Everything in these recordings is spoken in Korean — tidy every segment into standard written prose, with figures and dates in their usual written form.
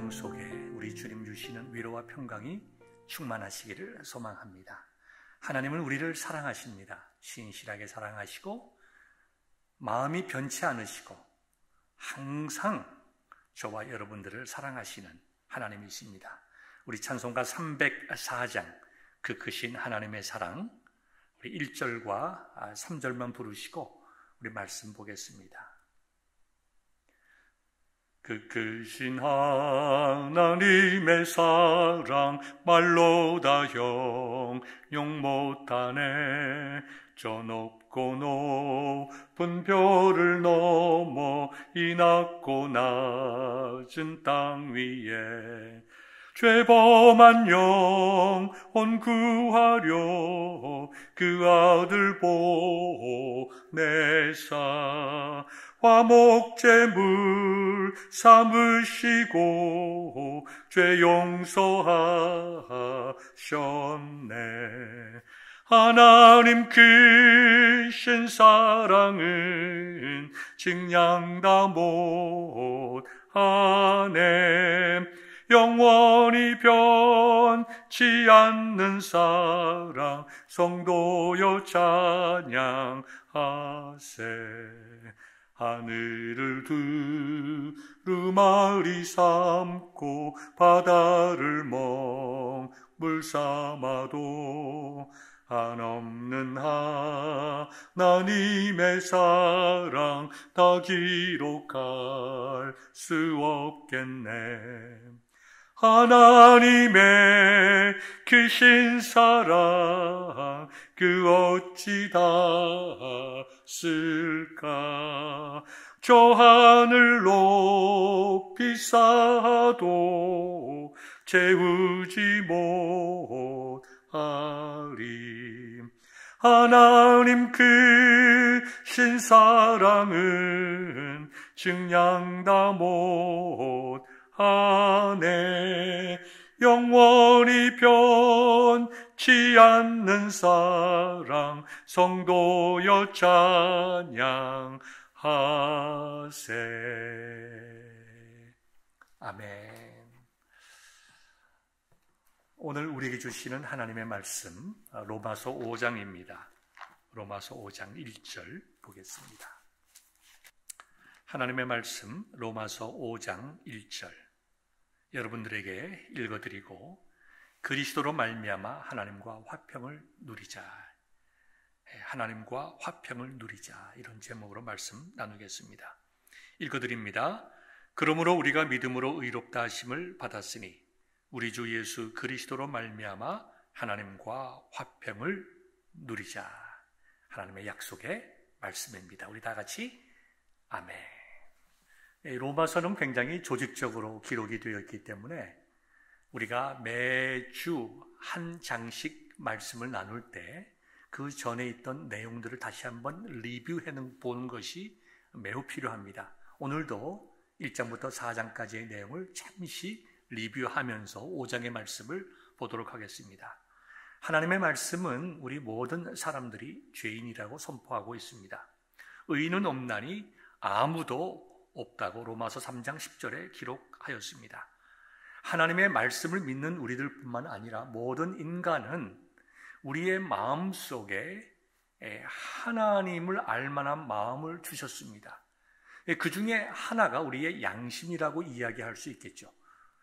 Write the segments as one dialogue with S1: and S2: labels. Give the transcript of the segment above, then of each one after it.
S1: 가정 속에 우리 주님 주시는 위로와 평강이 충만하시기를 소망합니다. 하나님은 우리를 사랑하십니다. 신실하게 사랑하시고 마음이 변치 않으시고 항상 저와 여러분들을 사랑하시는 하나님이십니다. 우리 찬송가 304장 그 크신 하나님의 사랑, 우리 1절과 3절만 부르시고 우리 말씀 보겠습니다. 그 크신 하나님의 사랑 말로 다 형용 못하네. 저 높고 높은 별을 넘어 이 낮고 낮은 땅 위에 죄범한 영혼 구하려 그 아들 보내사 화목제물 삼으시고 죄 용서하셨네. 하나님 크신 사랑은 증량 다 못하네. 영원히 변치 않는 사랑 성도여 찬양하세. 하늘을 두루마리 삼고 바다를 먹물 삼아도 한없는 하나님의 사랑 다 기록할 수 없겠네. 하나님의 크신 사랑 그 어찌 닿았을까. 저 하늘 높이 쌓아도 채우지 못하리. 하나님 크신 사랑은 증량 다 못하네. 영원히 변치 않는 사랑 성도여 찬양하세. 아멘. 오늘 우리에게 주시는 하나님의 말씀 로마서 5장입니다. 로마서 5장 1절 보겠습니다. 하나님의 말씀 로마서 5장 1절 여러분들에게 읽어드리고 그리스도로 말미암아 하나님과 화평을 누리자, 하나님과 화평을 누리자, 이런 제목으로 말씀 나누겠습니다. 읽어드립니다. 그러므로 우리가 믿음으로 의롭다 하심을 받았으니 우리 주 예수 그리스도로 말미암아 하나님과 화평을 누리자. 하나님의 약속의 말씀입니다. 우리 다 같이 아멘. 로마서는 굉장히 조직적으로 기록이 되어 있기 때문에 우리가 매주 한 장씩 말씀을 나눌 때 그 전에 있던 내용들을 다시 한번 리뷰해 보는 것이 매우 필요합니다. 오늘도 1장부터 4장까지의 내용을 잠시 리뷰하면서 5장의 말씀을 보도록 하겠습니다. 하나님의 말씀은 우리 모든 사람들이 죄인이라고 선포하고 있습니다. 의인은 없나니 아무도 없다고 로마서 3장 10절에 기록하였습니다. 하나님의 말씀을 믿는 우리들뿐만 아니라 모든 인간은 우리의 마음속에 하나님을 알만한 마음을 주셨습니다. 그 중에 하나가 우리의 양심이라고 이야기할 수 있겠죠.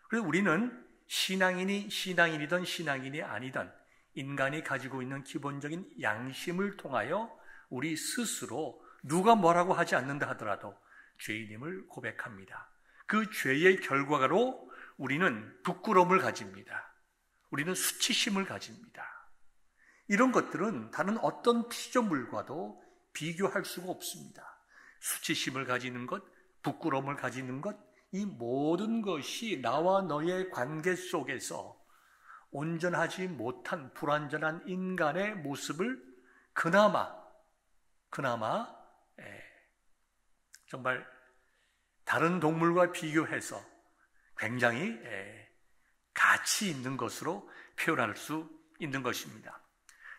S1: 그래서 우리는 신앙인이든 신앙인이 아니든 인간이 가지고 있는 기본적인 양심을 통하여 우리 스스로 누가 뭐라고 하지 않는다 하더라도 죄인임을 고백합니다. 그 죄의 결과로 우리는 부끄러움을 가집니다. 우리는 수치심을 가집니다. 이런 것들은 다른 어떤 피조물과도 비교할 수가 없습니다. 수치심을 가지는 것, 부끄러움을 가지는 것, 이 모든 것이 나와 너의 관계 속에서 온전하지 못한 불완전한 인간의 모습을 그나마 정말 다른 동물과 비교해서 굉장히 가치 있는 것으로 표현할 수 있는 것입니다.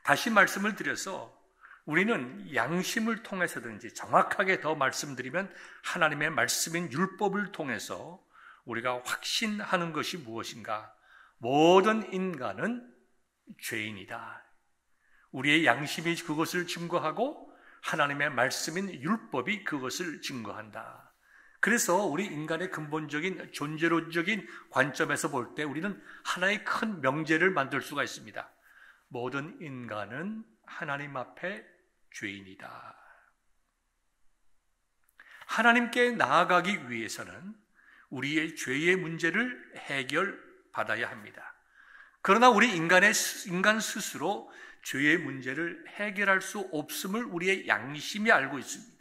S1: 다시 말씀을 드려서 우리는 양심을 통해서든지 정확하게 더 말씀드리면 하나님의 말씀인 율법을 통해서 우리가 확신하는 것이 무엇인가? 모든 인간은 죄인이다. 우리의 양심이 그것을 증거하고 하나님의 말씀인 율법이 그것을 증거한다. 그래서 우리 인간의 근본적인 존재론적인 관점에서 볼 때 우리는 하나의 큰 명제를 만들 수가 있습니다. 모든 인간은 하나님 앞에 죄인이다. 하나님께 나아가기 위해서는 우리의 죄의 문제를 해결받아야 합니다. 그러나 우리 인간 스스로 죄의 문제를 해결할 수 없음을 우리의 양심이 알고 있습니다.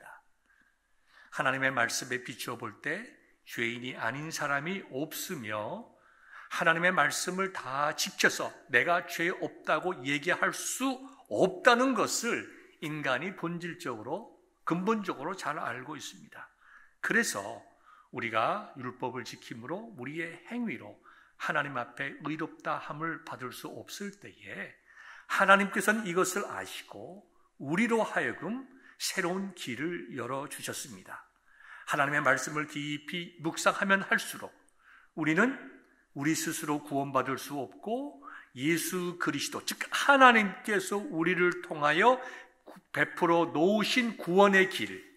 S1: 하나님의 말씀에 비추어 볼 때 죄인이 아닌 사람이 없으며 하나님의 말씀을 다 지켜서 내가 죄 없다고 얘기할 수 없다는 것을 인간이 본질적으로 근본적으로 잘 알고 있습니다. 그래서 우리가 율법을 지킴으로 우리의 행위로 하나님 앞에 의롭다 함을 받을 수 없을 때에 하나님께서는 이것을 아시고 우리로 하여금 새로운 길을 열어주셨습니다. 하나님의 말씀을 깊이 묵상하면 할수록 우리는 우리 스스로 구원받을 수 없고 예수 그리스도, 즉 하나님께서 우리를 통하여 베풀어 놓으신 구원의 길,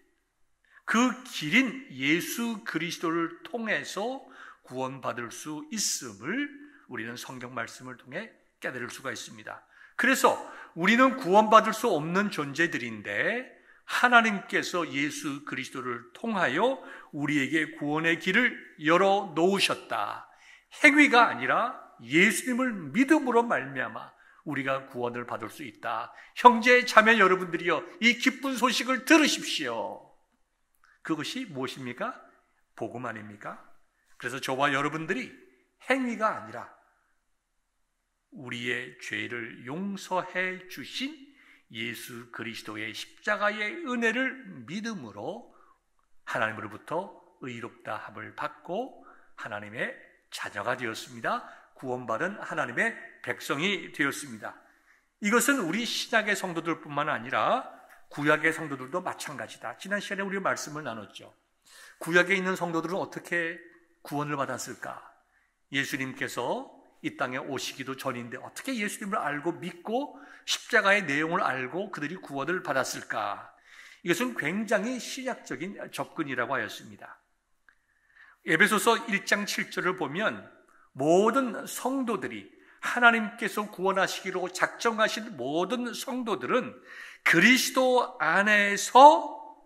S1: 그 길인 예수 그리스도를 통해서 구원받을 수 있음을 우리는 성경 말씀을 통해 깨달을 수가 있습니다. 그래서 우리는 구원받을 수 없는 존재들인데 하나님께서 예수 그리스도를 통하여 우리에게 구원의 길을 열어 놓으셨다. 행위가 아니라 예수님을 믿음으로 말미암아 우리가 구원을 받을 수 있다. 형제 자매 여러분들이여, 이 기쁜 소식을 들으십시오. 그것이 무엇입니까? 복음 아닙니까? 그래서 저와 여러분들이 행위가 아니라 우리의 죄를 용서해 주신 예수 그리스도의 십자가의 은혜를 믿음으로 하나님으로부터 의롭다 함을 받고 하나님의 자녀가 되었습니다. 구원받은 하나님의 백성이 되었습니다. 이것은 우리 신약의 성도들뿐만 아니라 구약의 성도들도 마찬가지다. 지난 시간에 우리 말씀을 나눴죠. 구약에 있는 성도들은 어떻게 구원을 받았을까? 예수님께서 이 땅에 오시기도 전인데 어떻게 예수님을 알고 믿고 십자가의 내용을 알고 그들이 구원을 받았을까? 이것은 굉장히 신약적인 접근이라고 하였습니다. 에베소서 1장 7절을 보면 모든 성도들이 하나님께서 구원하시기로 작정하신 모든 성도들은 그리스도 안에서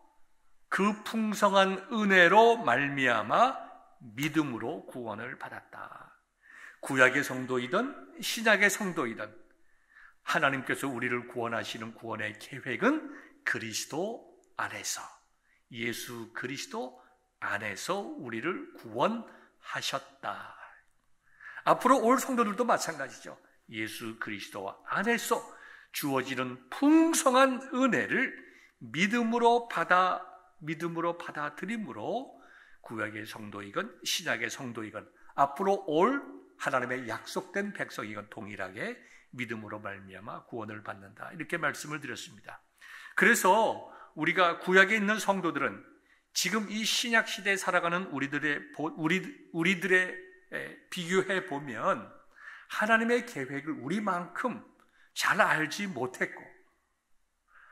S1: 그 풍성한 은혜로 말미암아 믿음으로 구원을 받았다. 구약의 성도이든 신약의 성도이든 하나님께서 우리를 구원하시는 구원의 계획은 그리스도 안에서, 예수 그리스도 안에서 우리를 구원하셨다. 앞으로 올 성도들도 마찬가지죠. 예수 그리스도 안에서 주어지는 풍성한 은혜를 믿음으로 받아들임으로 구약의 성도이건 신약의 성도이건 앞으로 올 하나님의 약속된 백성이건 동일하게 믿음으로 말미암아 구원을 받는다. 이렇게 말씀을 드렸습니다. 그래서 우리가 구약에 있는 성도들은 지금 이 신약 시대에 살아가는 우리들의 비교해 보면 하나님의 계획을 우리만큼 잘 알지 못했고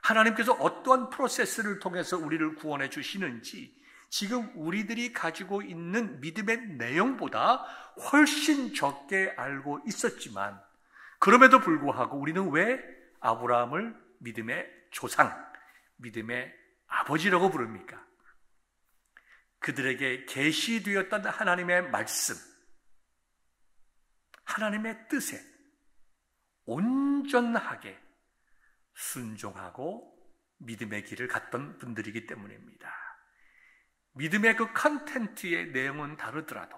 S1: 하나님께서 어떠한 프로세스를 통해서 우리를 구원해 주시는지 지금 우리들이 가지고 있는 믿음의 내용보다 훨씬 적게 알고 있었지만 그럼에도 불구하고 우리는 왜 아브라함을 믿음의 조상, 믿음의 아버지라고 부릅니까? 그들에게 계시되었던 하나님의 말씀, 하나님의 뜻에 온전하게 순종하고 믿음의 길을 갔던 분들이기 때문입니다. 믿음의 그 컨텐츠의 내용은 다르더라도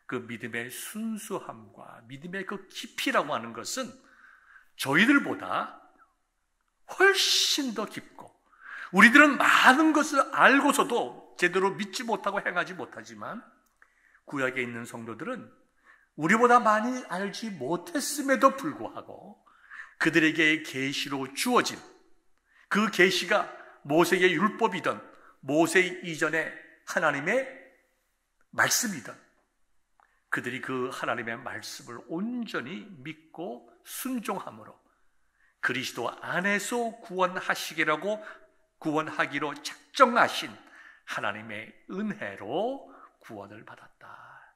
S1: 그 믿음의 순수함과 믿음의 그 깊이라고 하는 것은 저희들보다 훨씬 더 깊고 우리들은 많은 것을 알고서도 제대로 믿지 못하고 행하지 못하지만 구약에 있는 성도들은 우리보다 많이 알지 못했음에도 불구하고 그들에게 계시로 주어진 그 계시가 모세의 율법이든 모세 이전의 하나님의 말씀이든 그들이 그 하나님의 말씀을 온전히 믿고 순종함으로 그리스도 안에서 구원하기로 작정하신 하나님의 은혜로 구원을 받았다.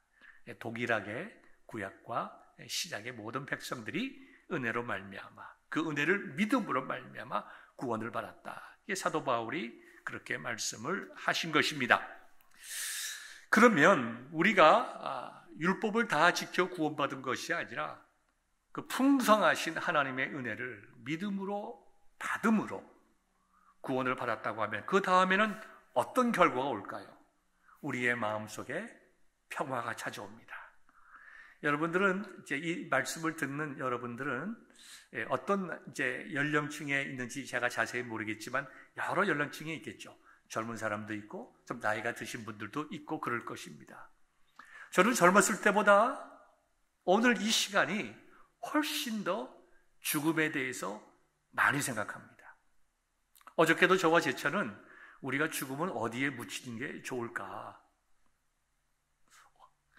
S1: 동일하게 구약과 신약의 모든 백성들이 은혜로 말미암아 그 은혜를 믿음으로 말미암아 구원을 받았다. 이게 사도 바울이 그렇게 말씀을 하신 것입니다. 그러면 우리가 율법을 다 지켜 구원받은 것이 아니라 그 풍성하신 하나님의 은혜를 믿음으로 받음으로 구원을 받았다고 하면 그 다음에는 어떤 결과가 올까요? 우리의 마음속에 평화가 찾아옵니다. 여러분들은 이제 이 말씀을 듣는 여러분들은 어떤 이제 연령층에 있는지 제가 자세히 모르겠지만 여러 연령층이 있겠죠. 젊은 사람도 있고 좀 나이가 드신 분들도 있고 그럴 것입니다. 저는 젊었을 때보다 오늘 이 시간이 훨씬 더 죽음에 대해서 많이 생각합니다. 어저께도 저와 제처는 우리가 죽음은 어디에 묻히는 게 좋을까?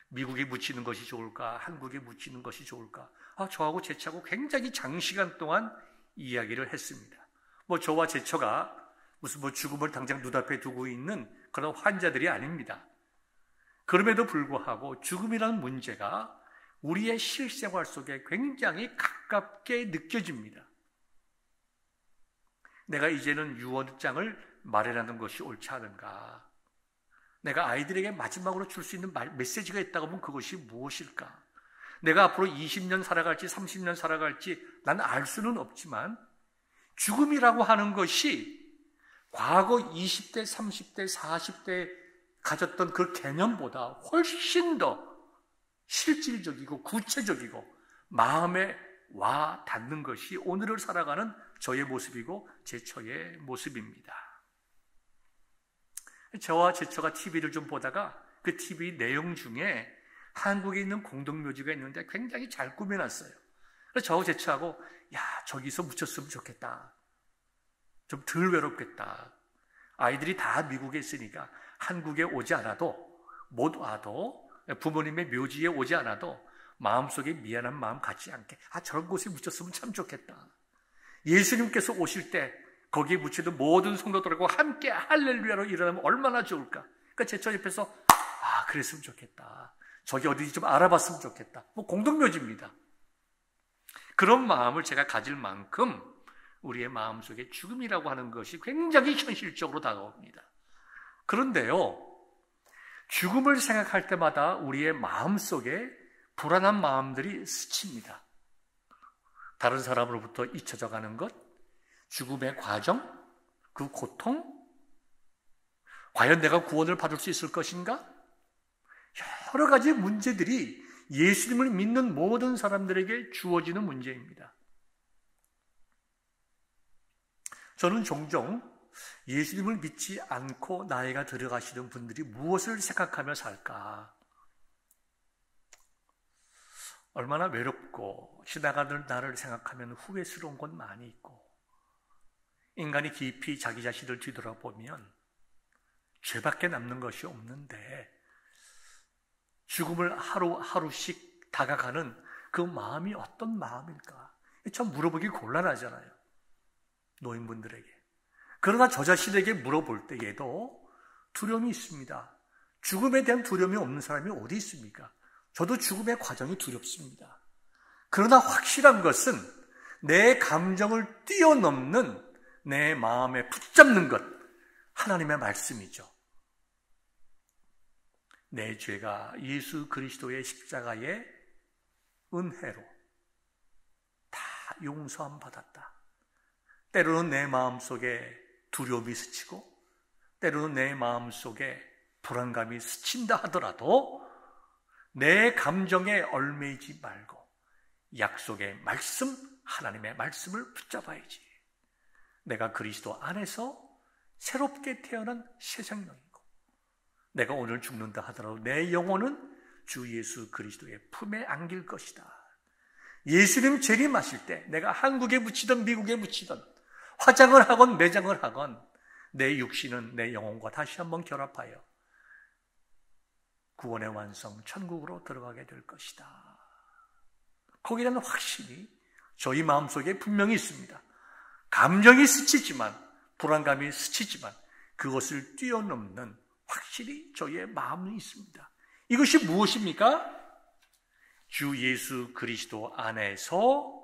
S1: 미국에 묻히는 것이 좋을까? 한국에 묻히는 것이 좋을까? 저하고 제처하고 굉장히 장시간 동안 이야기를 했습니다. 저와 제처가 무슨 죽음을 당장 눈앞에 두고 있는 그런 환자들이 아닙니다. 그럼에도 불구하고 죽음이라는 문제가 우리의 실생활 속에 굉장히 가깝게 느껴집니다. 내가 이제는 유언장을 마련하는 것이 옳지 않은가? 내가 아이들에게 마지막으로 줄 수 있는 메시지가 있다고 하면 그것이 무엇일까? 내가 앞으로 20년 살아갈지 30년 살아갈지 난 알 수는 없지만 죽음이라고 하는 것이 과거 20대, 30대, 40대 가졌던 그 개념보다 훨씬 더 실질적이고 구체적이고 마음에 와 닿는 것이 오늘을 살아가는 저의 모습이고 제처의 모습입니다. 저와 제처가 TV를 좀 보다가 그 TV 내용 중에 한국에 있는 공동묘지가 있는데 굉장히 잘 꾸며놨어요. 그래서 저하고 제처하고 저기서 묻혔으면 좋겠다. 좀 덜 외롭겠다. 아이들이 다 미국에 있으니까 한국에 오지 않아도 못 와도 부모님의 묘지에 오지 않아도 마음속에 미안한 마음 갖지 않게 저런 곳에 묻혔으면 참 좋겠다. 예수님께서 오실 때 거기에 묻히던 모든 성도들하고 함께 할렐루야로 일어나면 얼마나 좋을까. 그러니까 제처 옆에서 그랬으면 좋겠다. 저기 어디지 좀 알아봤으면 좋겠다. 공동묘지입니다. 그런 마음을 제가 가질 만큼 우리의 마음속에 죽음이라고 하는 것이 굉장히 현실적으로 다가옵니다. 그런데요, 죽음을 생각할 때마다 우리의 마음속에 불안한 마음들이 스칩니다. 다른 사람으로부터 잊혀져 가는 것, 죽음의 과정, 그 고통, 과연 내가 구원을 받을 수 있을 것인가? 여러 가지 문제들이 예수님을 믿는 모든 사람들에게 주어지는 문제입니다. 저는 종종 예수님을 믿지 않고 나이가 들어가시는 분들이 무엇을 생각하며 살까? 얼마나 외롭고 지나가는 나를 생각하면 후회스러운 건 많이 있고 인간이 깊이 자기 자신을 뒤돌아보면 죄밖에 남는 것이 없는데 죽음을 하루하루씩 다가가는 그 마음이 어떤 마음일까? 참 물어보기 곤란하잖아요. 노인분들에게. 그러나 저 자신에게 물어볼 때에도 두려움이 있습니다. 죽음에 대한 두려움이 없는 사람이 어디 있습니까? 저도 죽음의 과정이 두렵습니다. 그러나 확실한 것은 내 감정을 뛰어넘는 내 마음에 붙잡는 것, 하나님의 말씀이죠. 내 죄가 예수 그리스도의 십자가의 은혜로 다 용서함 받았다. 때로는 내 마음속에 두려움이 스치고 때로는 내 마음속에 불안감이 스친다 하더라도 내 감정에 얽매이지 말고 약속의 말씀, 하나님의 말씀을 붙잡아야지. 내가 그리스도 안에서 새롭게 태어난 새 생명이고 내가 오늘 죽는다 하더라도 내 영혼은 주 예수 그리스도의 품에 안길 것이다. 예수님 재림하실 때 내가 한국에 묻히든 미국에 묻히든 화장을 하건 매장을 하건 내 육신은 내 영혼과 다시 한번 결합하여
S2: 구원의 완성, 천국으로 들어가게 될 것이다. 거기에 대한 확신이 저희 마음속에 분명히 있습니다. 감정이 스치지만, 불안감이 스치지만 그것을 뛰어넘는 확실히 저희의 마음이 있습니다. 이것이 무엇입니까? 주 예수 그리스도 안에서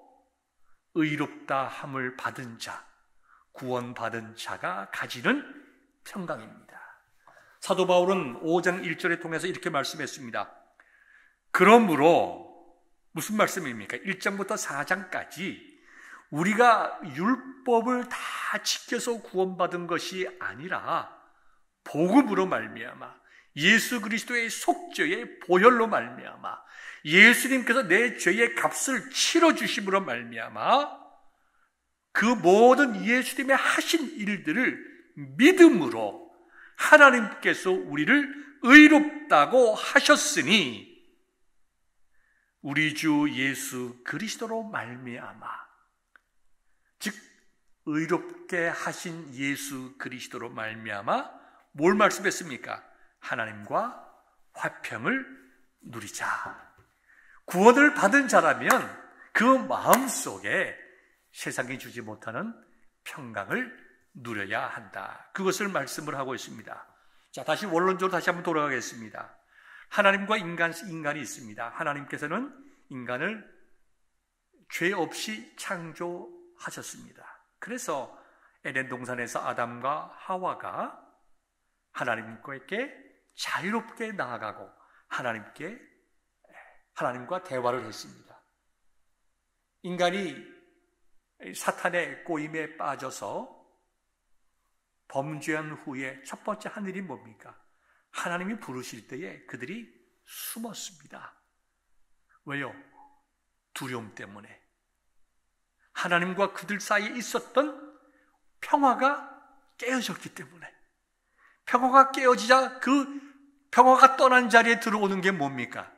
S2: 의롭다 함을 받은 자, 구원받은 자가 가지는 평강입니다. 사도 바울은 5장 1절에 통해서 이렇게 말씀했습니다. 그러므로 무슨 말씀입니까? 1장부터 4장까지 우리가 율법을 다 지켜서 구원받은 것이 아니라 복음으로 말미암아 예수 그리스도의 속죄의 보혈로 말미암아 예수님께서 내 죄의 값을 치러주심으로 말미암아 그 모든 예수님의 하신 일들을 믿음으로 하나님께서 우리를 의롭다고 하셨으니 우리 주 예수 그리스도로 말미암아, 즉 의롭게 하신 예수 그리스도로 말미암아 뭘 말씀했습니까? 하나님과 화평을 누리자. 구원을 받은 자라면 그 마음속에 세상이 주지 못하는 평강을 누려야 한다. 그것을 말씀을 하고 있습니다. 자, 다시 원론적으로 다시 한번 돌아가겠습니다. 하나님과 인간이 있습니다. 하나님께서는 인간을 죄 없이 창조하셨습니다. 그래서 에덴 동산에서 아담과 하와가 하나님께 자유롭게 나아가고 하나님과 대화를 했습니다. 인간이 사탄의 꼬임에 빠져서 범죄한 후에 첫 번째 한 일이 뭡니까? 하나님이 부르실 때에 그들이 숨었습니다. 왜요? 두려움 때문에. 하나님과 그들 사이에 있었던 평화가 깨어졌기 때문에. 평화가 깨어지자 그 평화가 떠난 자리에 들어오는 게 뭡니까?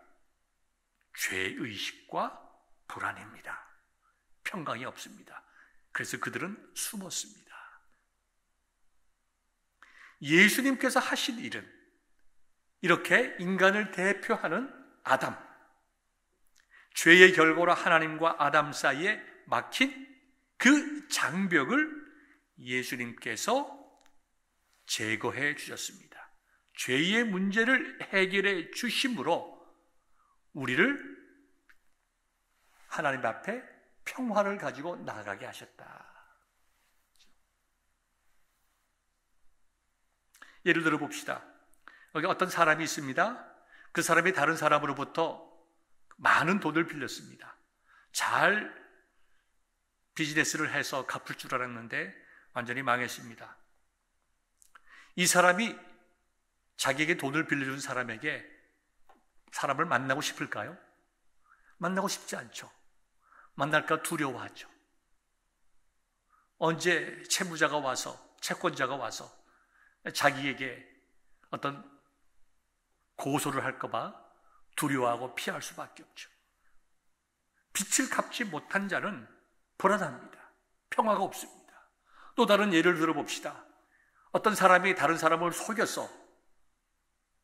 S2: 죄의식과 불안입니다. 평강이 없습니다. 그래서 그들은 숨었습니다. 예수님께서 하신 일은 이렇게 인간을 대표하는 아담, 죄의 결과로 하나님과 아담 사이에 막힌 그 장벽을 예수님께서 제거해 주셨습니다. 죄의 문제를 해결해 주심으로 우리를 하나님 앞에 평화를 가지고 나아가게 하셨다. 예를 들어 봅시다. 여기 어떤 사람이 있습니다. 그 사람이 다른 사람으로부터 많은 돈을 빌렸습니다. 잘 비즈니스를 해서 갚을 줄 알았는데 완전히 망했습니다. 이 사람이 자기에게 돈을 빌려준 사람을 만나고 싶을까요? 만나고 싶지 않죠. 만날까 두려워하죠. 언제 채권자가 와서 자기에게 어떤 고소를 할까 봐 두려워하고 피할 수밖에 없죠. 빚을 갚지 못한 자는 불안합니다. 평화가 없습니다. 또 다른 예를 들어봅시다. 어떤 사람이 다른 사람을 속여서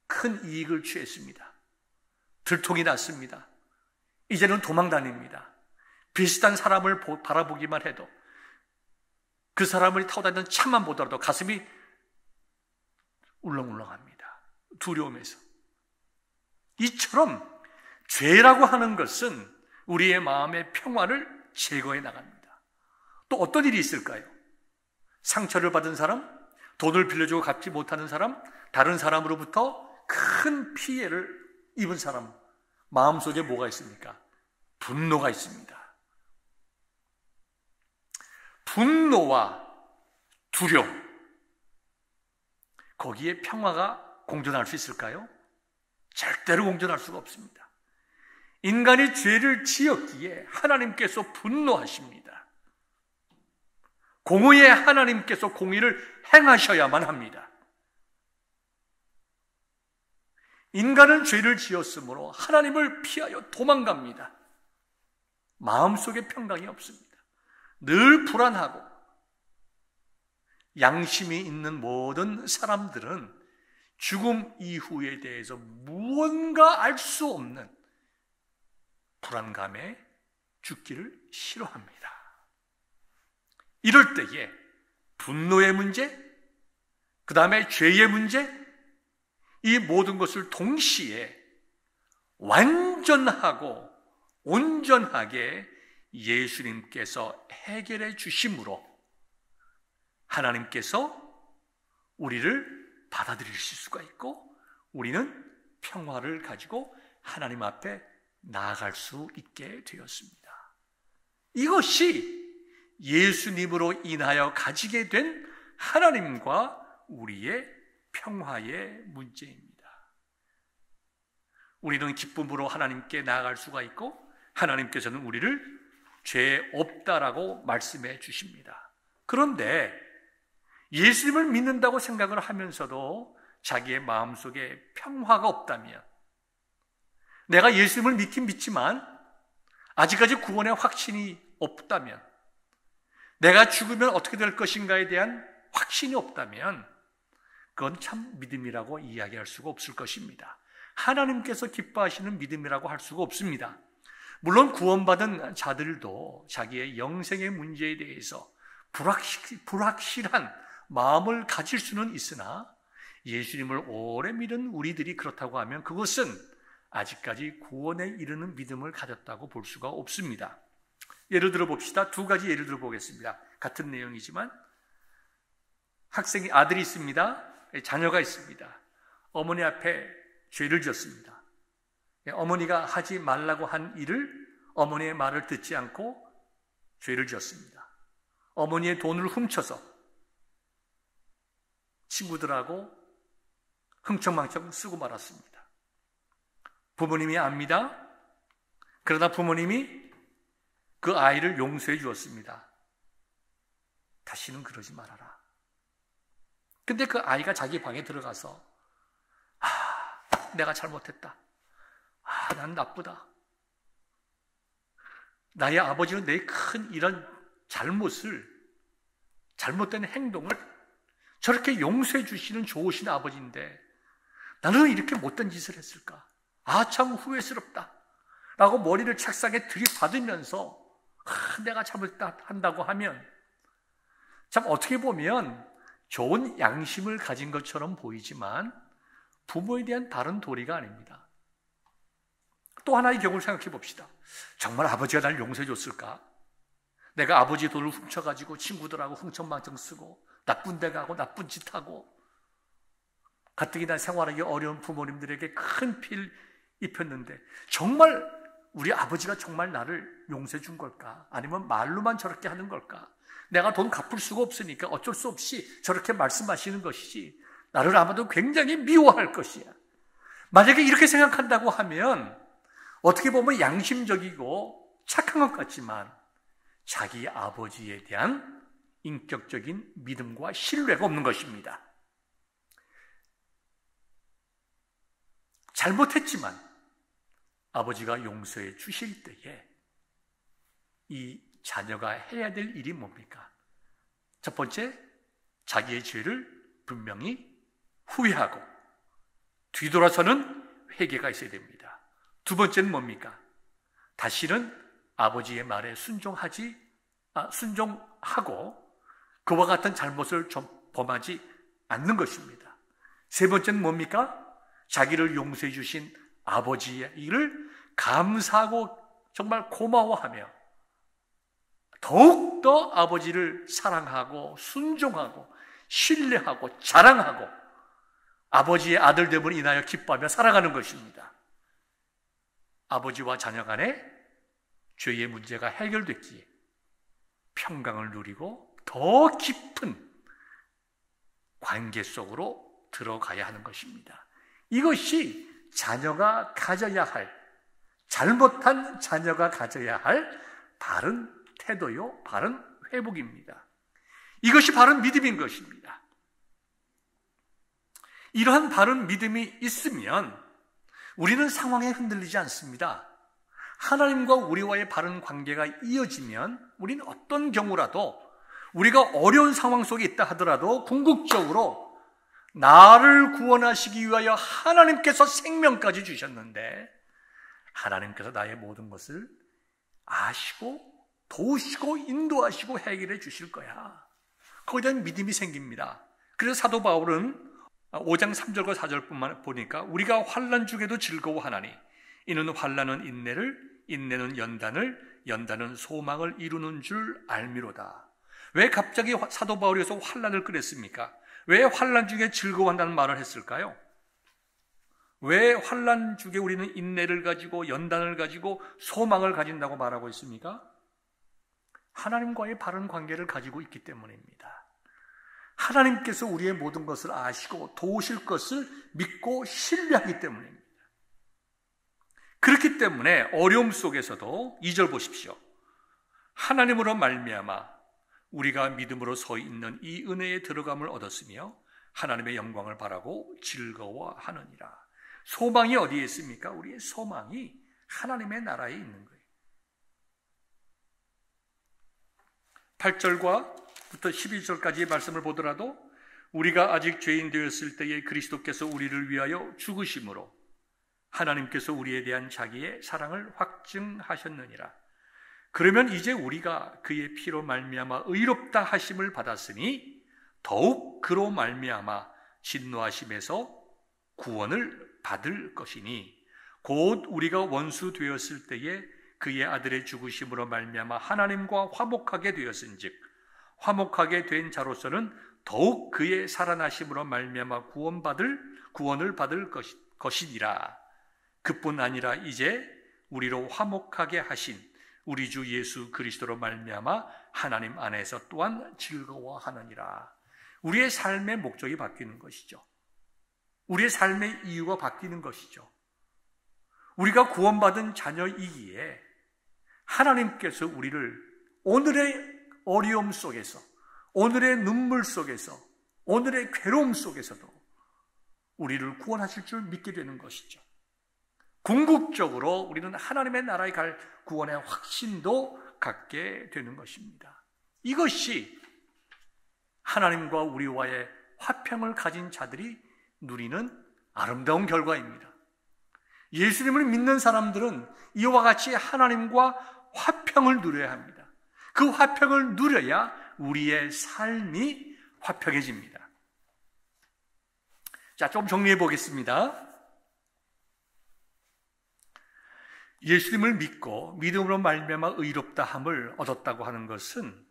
S2: 큰 이익을 취했습니다. 들통이 났습니다. 이제는 도망 다닙니다. 비슷한 사람을 바라보기만 해도 그 사람을 타고 다니는 차만 보더라도 가슴이 울렁울렁합니다. 두려움에서. 이처럼 죄라고 하는 것은 우리의 마음의 평화를 제거해 나갑니다. 또 어떤 일이 있을까요? 상처를 받은 사람, 돈을 빌려주고 갚지 못하는 사람, 다른 사람으로부터 큰 피해를 입은 사람, 마음속에 뭐가 있습니까? 분노가 있습니다. 분노와 두려움, 거기에 평화가 공존할 수 있을까요? 절대로 공존할 수가 없습니다. 인간이 죄를 지었기에 하나님께서 분노하십니다. 공의의 하나님께서 공의를 행하셔야만 합니다. 인간은 죄를 지었으므로 하나님을 피하여 도망갑니다. 마음속에 평강이 없습니다. 늘 불안하고 양심이 있는 모든 사람들은 죽음 이후에 대해서 무언가 알 수 없는 불안감에 죽기를 싫어합니다. 이럴 때에 분노의 문제, 그 다음에 죄의 문제, 이 모든 것을 동시에 완전하고 온전하게 예수님께서 해결해 주심으로 하나님께서 우리를 받아들이실 수가 있고 우리는 평화를 가지고 하나님 앞에 나아갈 수 있게 되었습니다. 이것이 예수님으로 인하여 가지게 된 하나님과 우리의 평화의 문제입니다. 우리는 기쁨으로 하나님께 나아갈 수가 있고 하나님께서는 우리를 죄 없다라고 말씀해 주십니다. 그런데 예수님을 믿는다고 생각을 하면서도 자기의 마음속에 평화가 없다면, 내가 예수님을 믿긴 믿지만 아직까지 구원의 확신이 없다면, 내가 죽으면 어떻게 될 것인가에 대한 확신이 없다면 그건 참 믿음이라고 이야기할 수가 없을 것입니다. 하나님께서 기뻐하시는 믿음이라고 할 수가 없습니다. 물론 구원받은 자들도 자기의 영생의 문제에 대해서 불확실한 마음을 가질 수는 있으나 예수님을 오래 믿은 우리들이 그렇다고 하면 그것은 아직까지 구원에 이르는 믿음을 가졌다고 볼 수가 없습니다. 예를 들어 봅시다. 두 가지 예를 들어 보겠습니다. 같은 내용이지만 학생이 아들이 있습니다. 자녀가 있습니다. 어머니 앞에 죄를 지었습니다. 어머니가 하지 말라고 한 일을 어머니의 말을 듣지 않고 죄를 지었습니다. 어머니의 돈을 훔쳐서 친구들하고 흥청망청 쓰고 말았습니다. 부모님이 압니다. 그러다 부모님이 그 아이를 용서해 주었습니다. 다시는 그러지 말아라. 근데 그 아이가 자기 방에 들어가서 내가 잘못했다. 난 나쁘다. 나의 아버지는 내 큰 이런 잘못된 행동을 저렇게 용서해 주시는 좋으신 아버지인데 나는 이렇게 못된 짓을 했을까? 참 후회스럽다. 라고 머리를 책상에 들이받으면서 내가 잘못했다 한다고 하면 참 어떻게 보면 좋은 양심을 가진 것처럼 보이지만 부모에 대한 다른 도리가 아닙니다. 또 하나의 경우를 생각해 봅시다. 정말 아버지가 날 용서해 줬을까? 내가 아버지 돈을 훔쳐가지고 친구들하고 흥청망청 쓰고 나쁜 데 가고 나쁜 짓 하고 가뜩이나 생활하기 어려운 부모님들에게 큰 피를 입혔는데 정말 우리 아버지가 정말 나를 용서해 준 걸까? 아니면 말로만 저렇게 하는 걸까? 내가 돈 갚을 수가 없으니까 어쩔 수 없이 저렇게 말씀하시는 것이지 나를 아마도 굉장히 미워할 것이야. 만약에 이렇게 생각한다고 하면 어떻게 보면 양심적이고 착한 것 같지만 자기 아버지에 대한 인격적인 믿음과 신뢰가 없는 것입니다. 잘못했지만 아버지가 용서해 주실 때에 이 자녀가 해야 될 일이 뭡니까? 첫 번째, 자기의 죄를 분명히 후회하고 뒤돌아서는 회개가 있어야 됩니다. 두 번째는 뭡니까? 다시는 아버지의 말에 순종하고 그와 같은 잘못을 좀 범하지 않는 것입니다. 세 번째는 뭡니까? 자기를 용서해 주신 아버지의 일을 감사하고 정말 고마워하며 더욱더 아버지를 사랑하고 순종하고 신뢰하고 자랑하고 아버지의 아들됨을 인하여 기뻐하며 살아가는 것입니다. 아버지와 자녀 간에 죄의 문제가 해결됐기에 평강을 누리고 더 깊은 관계 속으로 들어가야 하는 것입니다. 이것이 자녀가 가져야 할, 잘못한 자녀가 가져야 할 바른 태도요, 바른 회복입니다. 이것이 바른 믿음인 것입니다. 이러한 바른 믿음이 있으면 우리는 상황에 흔들리지 않습니다. 하나님과 우리와의 바른 관계가 이어지면 우리는 어떤 경우라도 우리가 어려운 상황 속에 있다 하더라도 궁극적으로 나를 구원하시기 위하여 하나님께서 생명까지 주셨는데 하나님께서 나의 모든 것을 아시고 도우시고 인도하시고 해결해 주실 거야. 거기에 대한 믿음이 생깁니다. 그래서 사도 바울은 5장 3절과 4절뿐만 보니까 우리가 환난 중에도 즐거워하나니 이는 환난은 인내를, 인내는 연단을, 연단은 소망을 이루는 줄 알미로다. 왜 갑자기 사도 바울에서 환난을 꺼냈습니까? 왜 환난 중에 즐거워한다는 말을 했을까요? 왜 환난 중에 우리는 인내를 가지고 연단을 가지고 소망을 가진다고 말하고 있습니까? 하나님과의 바른 관계를 가지고 있기 때문입니다. 하나님께서 우리의 모든 것을 아시고 도우실 것을 믿고 신뢰하기 때문입니다. 그렇기 때문에 어려움 속에서도 2절 보십시오. 하나님으로 말미암아 우리가 믿음으로 서 있는 이 은혜에 들어감을 얻었으며 하나님의 영광을 바라고 즐거워하느니라. 소망이 어디에 있습니까? 우리의 소망이 하나님의 나라에 있는 거예요. 8절부터 12절까지의 말씀을 보더라도 우리가 아직 죄인 되었을 때에 그리스도께서 우리를 위하여 죽으심으로 하나님께서 우리에 대한 자기의 사랑을 확증하셨느니라. 그러면 이제 우리가 그의 피로 말미암아 의롭다 하심을 받았으니 더욱 그로 말미암아 진노하심에서 구원을 받을 것이니 곧 우리가 원수 되었을 때에 그의 아들의 죽으심으로 말미암아 하나님과 화목하게 되었은즉 화목하게 된 자로서는 더욱 그의 살아나심으로 말미암아 구원을 받을 것이니라. 그뿐 아니라 이제 우리로 화목하게 하신 우리 주 예수 그리스도로 말미암아 하나님 안에서 또한 즐거워하느니라. 우리의 삶의 목적이 바뀌는 것이죠. 우리의 삶의 이유가 바뀌는 것이죠. 우리가 구원받은 자녀이기에 하나님께서 우리를 오늘의 어려움 속에서, 오늘의 눈물 속에서, 오늘의 괴로움 속에서도 우리를 구원하실 줄 믿게 되는 것이죠. 궁극적으로 우리는 하나님의 나라에 갈 구원의 확신도 갖게 되는 것입니다. 이것이 하나님과 우리와의 화평을 가진 자들이 누리는 아름다운 결과입니다. 예수님을 믿는 사람들은 이와 같이 하나님과 화평을 누려야 합니다. 그 화평을 누려야 우리의 삶이 화평해집니다. 자, 좀 정리해 보겠습니다. 예수님을 믿고 믿음으로 말미암아 의롭다함을 얻었다고 하는 것은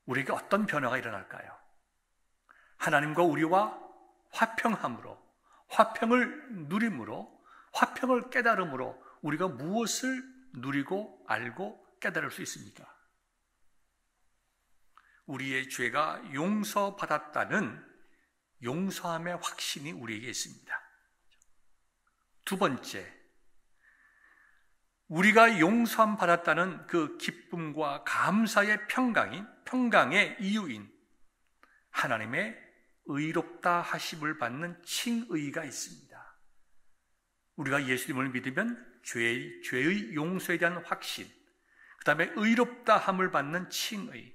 S2: 우리에게 어떤 변화가 일어날까요? 하나님과 우리와 화평함으로, 화평을 누림으로, 화평을 깨달음으로 우리가 무엇을 누리고 알고 깨달을 수 있습니까? 우리의 죄가 용서받았다는 용서함의 확신이 우리에게 있습니다. 두 번째, 우리가 용서함 받았다는 그 기쁨과 감사의 평강의 이유인 하나님의 의롭다 하심을 받는 칭의가 있습니다. 우리가 예수님을 믿으면 죄의 용서에 대한 확신, 그 다음에 의롭다함을 받는 칭의,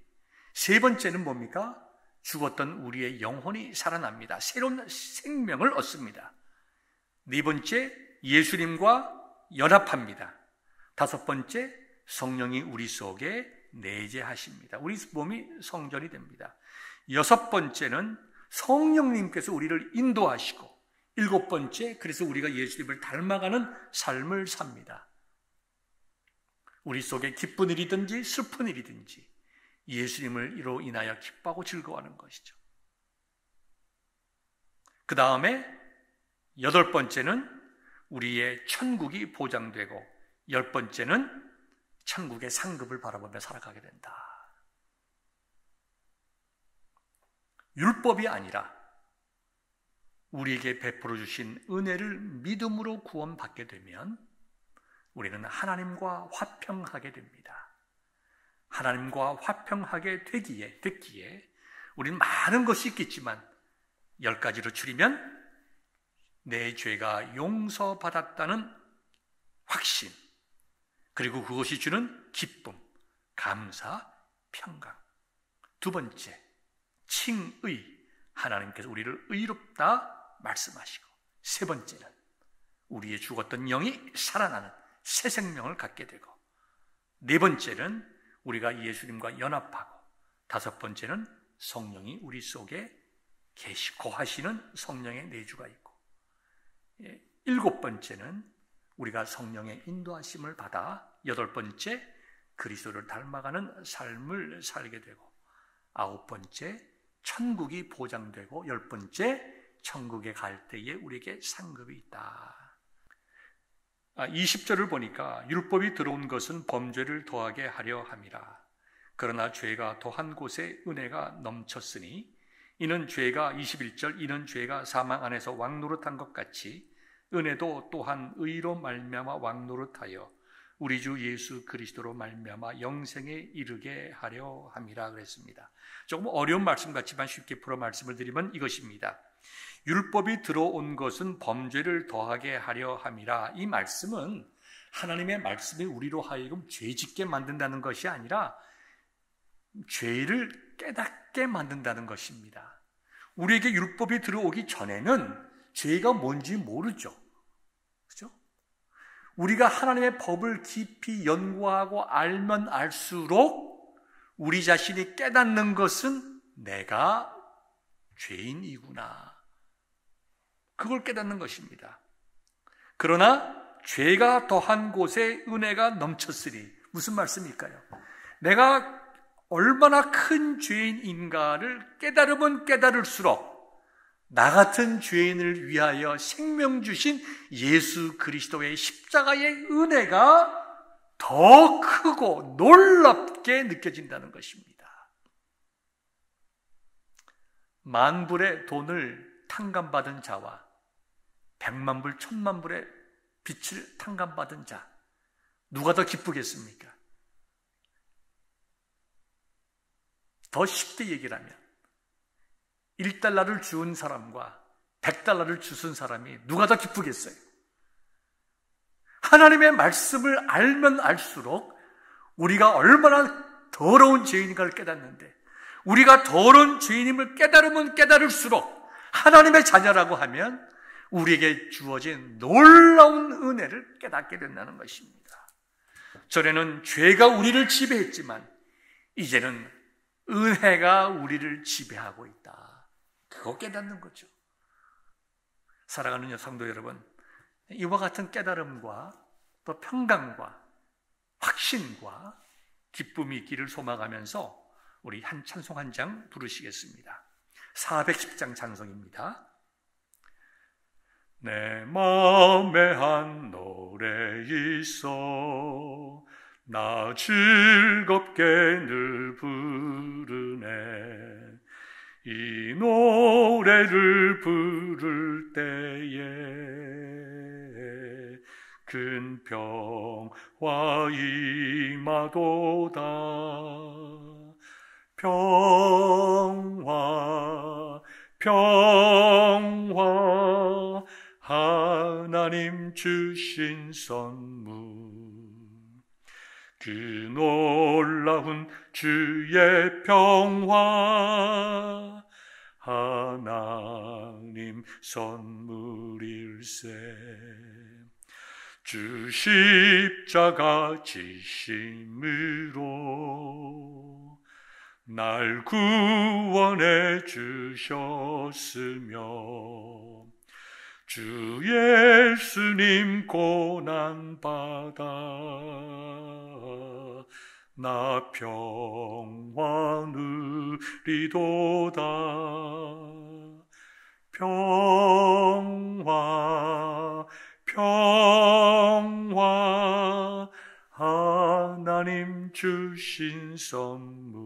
S2: 세 번째는 뭡니까? 죽었던 우리의 영혼이 살아납니다. 새로운 생명을 얻습니다. 네 번째, 예수님과 연합합니다. 다섯 번째, 성령이 우리 속에 내재하십니다. 우리 몸이 성전이 됩니다. 여섯 번째는 성령님께서 우리를 인도하시고, 일곱 번째, 그래서 우리가 예수님을 닮아가는 삶을 삽니다. 우리 속에 기쁜 일이든지 슬픈 일이든지 예수님으로 인하여 기뻐하고 즐거워하는 것이죠. 그 다음에 여덟 번째는 우리의 천국이 보장되고, 열 번째는 천국의 상급을 바라보며 살아가게 된다. 율법이 아니라 우리에게 베풀어 주신 은혜를 믿음으로 구원받게 되면 우리는 하나님과 화평하게 됩니다. 하나님과 화평하게 됐기에 우리는 많은 것이 있겠지만 10가지로 줄이면 내 죄가 용서받았다는 확신, 그리고 그것이 주는 기쁨, 감사, 평강. 두 번째, 칭의, 하나님께서 우리를 의롭다 말씀하시고, 세 번째는 우리의 죽었던 영이 살아나는 새 생명을 갖게 되고, 네 번째는 우리가 예수님과 연합하고, 다섯 번째는 성령이 우리 속에 계시고 하시는 성령의 내주가 있고, 일곱 번째는 우리가 성령의 인도하심을 받아 여덟 번째 그리스도를 닮아가는 삶을 살게 되고, 아홉 번째 천국이 보장되고, 열 번째 천국에 갈 때에 우리에게 상급이 있다. 20절을 보니까 율법이 들어온 것은 범죄를 더하게 하려 함이라. 그러나 죄가 더한 곳에 은혜가 넘쳤으니 이는 죄가 21절 이는 죄가 사망 안에서 왕노릇한 것 같이 은혜도 또한 의로 말미암아 왕노릇하여 우리 주 예수 그리스도로 말미암아 영생에 이르게 하려 함이라 그랬습니다. 조금 어려운 말씀 같지만 쉽게 풀어 말씀을 드리면 이것입니다. 율법이 들어온 것은 범죄를 더하게 하려 함이라. 이 말씀은 하나님의 말씀이 우리로 하여금 죄짓게 만든다는 것이 아니라 죄를 깨닫게 만든다는 것입니다. 우리에게 율법이 들어오기 전에는 죄가 뭔지 모르죠. 그렇죠? 우리가 하나님의 법을 깊이 연구하고 알면 알수록 우리 자신이 깨닫는 것은 내가 죄인이구나. 그걸 깨닫는 것입니다. 그러나 죄가 더한 곳에 은혜가 넘쳤으니, 무슨 말씀일까요? 내가 얼마나 큰 죄인인가를 깨달으면 깨달을수록 나 같은 죄인을 위하여 생명 주신 예수 그리스도의 십자가의 은혜가 더 크고 놀랍게 느껴진다는 것입니다. 만불의 돈을 탕감받은 자와 100만 불, 1000만 불의 빚을 탕감받은 자, 누가 더 기쁘겠습니까? 더 쉽게 얘기를 하면 1달러를 주은 사람과 100달러를 주순 사람이 누가 더 기쁘겠어요? 하나님의 말씀을 알면 알수록 우리가 얼마나 더러운 죄인인가를 깨닫는데, 우리가 더러운 죄인임을 깨달으면 깨달을수록 하나님의 자녀라고 하면 우리에게 주어진 놀라운 은혜를 깨닫게 된다는 것입니다. 전에는 죄가 우리를 지배했지만 이제는 은혜가 우리를 지배하고 있다. 그거 깨닫는 거죠. 사랑하는 성도 여러분, 이와 같은 깨달음과 또 평강과 확신과 기쁨이 있기를 소망하면서 우리 한 찬송 한 장 부르시겠습니다. 410장 찬송입니다. 내 마음에 한 노래 있어 나 즐겁게 늘 부르네. 이 노래를 부를 때에 큰 평화 임하도다. 평화 평화 하나님 주신 선물, 그 놀라운 주의 평화 하나님 선물일세. 주 십자가 지심으로 날 구원해 주셨으며 주 예수님 고난받아 나 평화 누리도다. 평화 평화 하나님 주신 선물,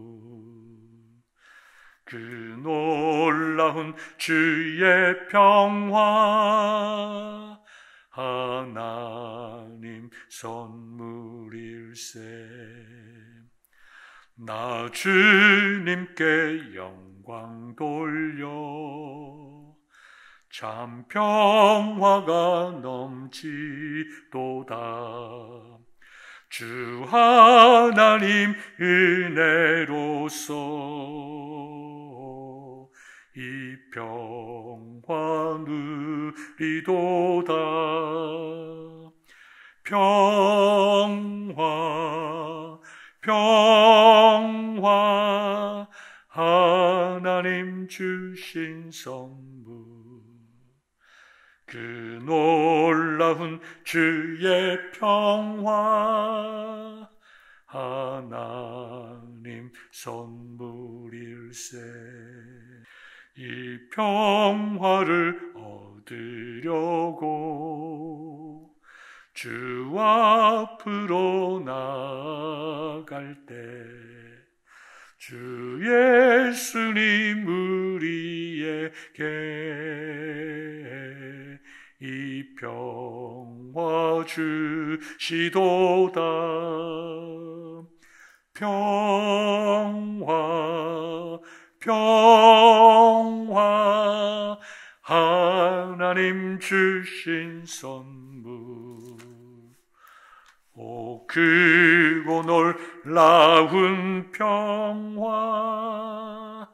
S2: 그 놀라운 주의 평화 하나님 선물일세. 나 주님께 영광 돌려 참 평화가 넘치도다. 주 하나님 은혜로서 이 평화 누리도다. 평화 평화 하나님 주신 선물, 그 놀라운 주의 평화 하나님 선물일세. 이 평화를 얻으려고 주 앞으로 나갈 때 주 예수님 우리에게 이 평화 주시도다. 평화 평화 하나님 주신 선물, 오 크고 놀라운 평화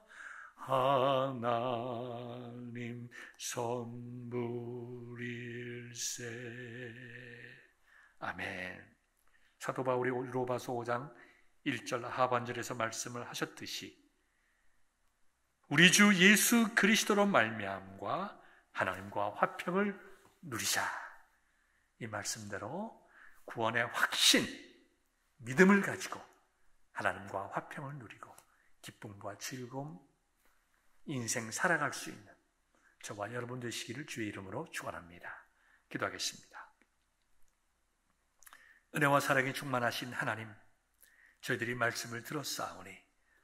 S2: 하나님 선물일세. 아멘. 사도 바울이 로마서 5장 1절 하반절에서 말씀을 하셨듯이 우리 주 예수 그리스도로 말미암과 하나님과 화평을 누리자, 이 말씀대로 구원의 확신, 믿음을 가지고 하나님과 화평을 누리고 기쁨과 즐거움, 인생 살아갈 수 있는 저와 여러분 되시기를 주의 이름으로 축원합니다. 기도하겠습니다. 은혜와 사랑이 충만하신 하나님, 저희들이 말씀을 들었사오니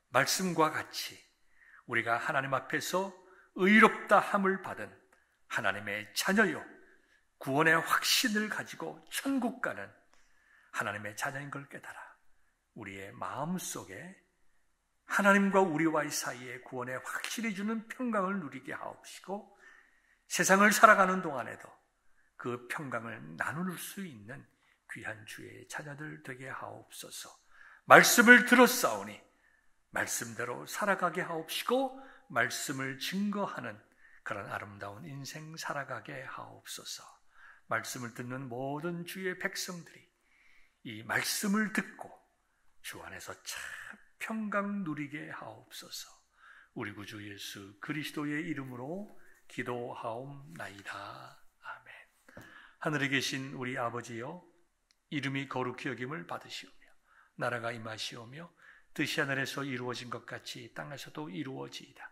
S2: 말씀과 같이 우리가 하나님 앞에서 의롭다 함을 받은 하나님의 자녀요, 구원의 확신을 가지고 천국 가는 하나님의 자녀인 걸 깨달아 우리의 마음속에 하나님과 우리와의 사이에 구원의 확실히 주는 평강을 누리게 하옵시고, 세상을 살아가는 동안에도 그 평강을 나눌 수 있는 귀한 주의 자녀들 되게 하옵소서. 말씀을 들었사오니 말씀대로 살아가게 하옵시고 말씀을 증거하는 그런 아름다운 인생 살아가게 하옵소서. 말씀을 듣는 모든 주의 백성들이 이 말씀을 듣고 주 안에서 참 평강 누리게 하옵소서. 우리 구주 예수 그리스도의 이름으로 기도하옵나이다. 아멘. 하늘에 계신 우리 아버지여, 이름이 거룩히 여김을 받으시오며 나라가 임하시오며 뜻이 하늘에서 이루어진 것 같이 땅에서도 이루어지이다.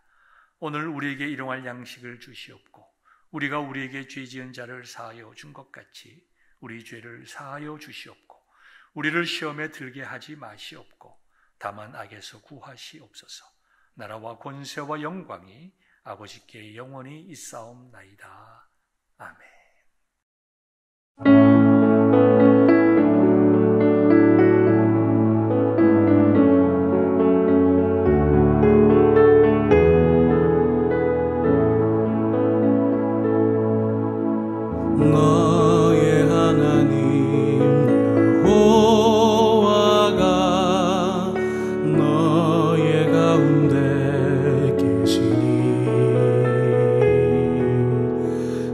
S2: 오늘 우리에게 일용할 양식을 주시옵고 우리가 우리에게 죄 지은 자를 사하여 준 것 같이 우리 죄를 사하여 주시옵고 우리를 시험에 들게 하지 마시옵고 다만 악에서 구하시옵소서. 나라와 권세와 영광이 아버지께 영원히 있사옵나이다. 아멘.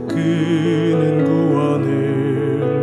S3: 그는 구원을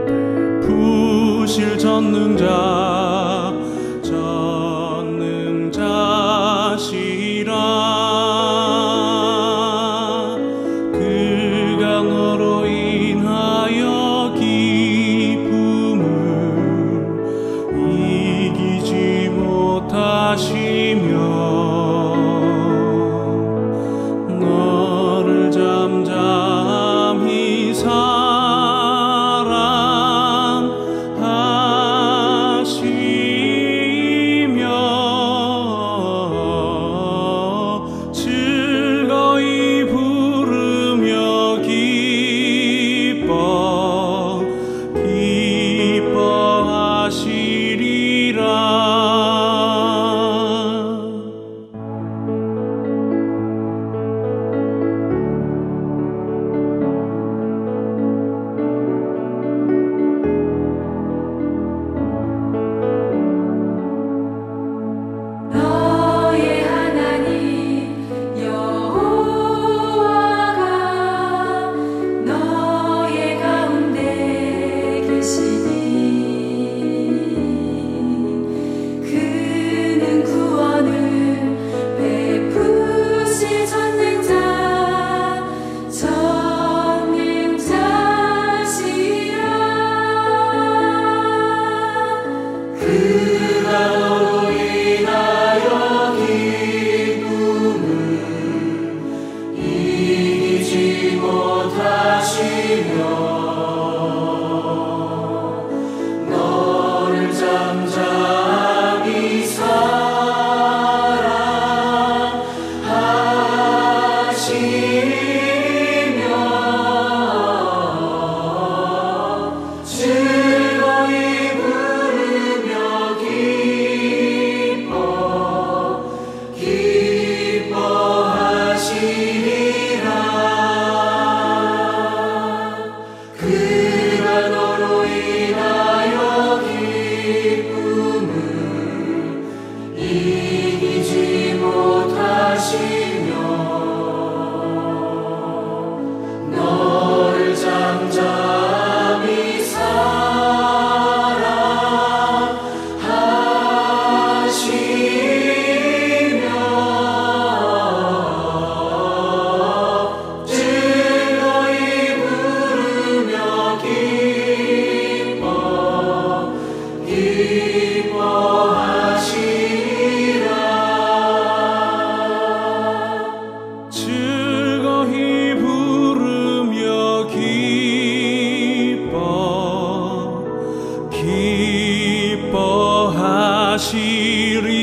S3: 기뻐하시리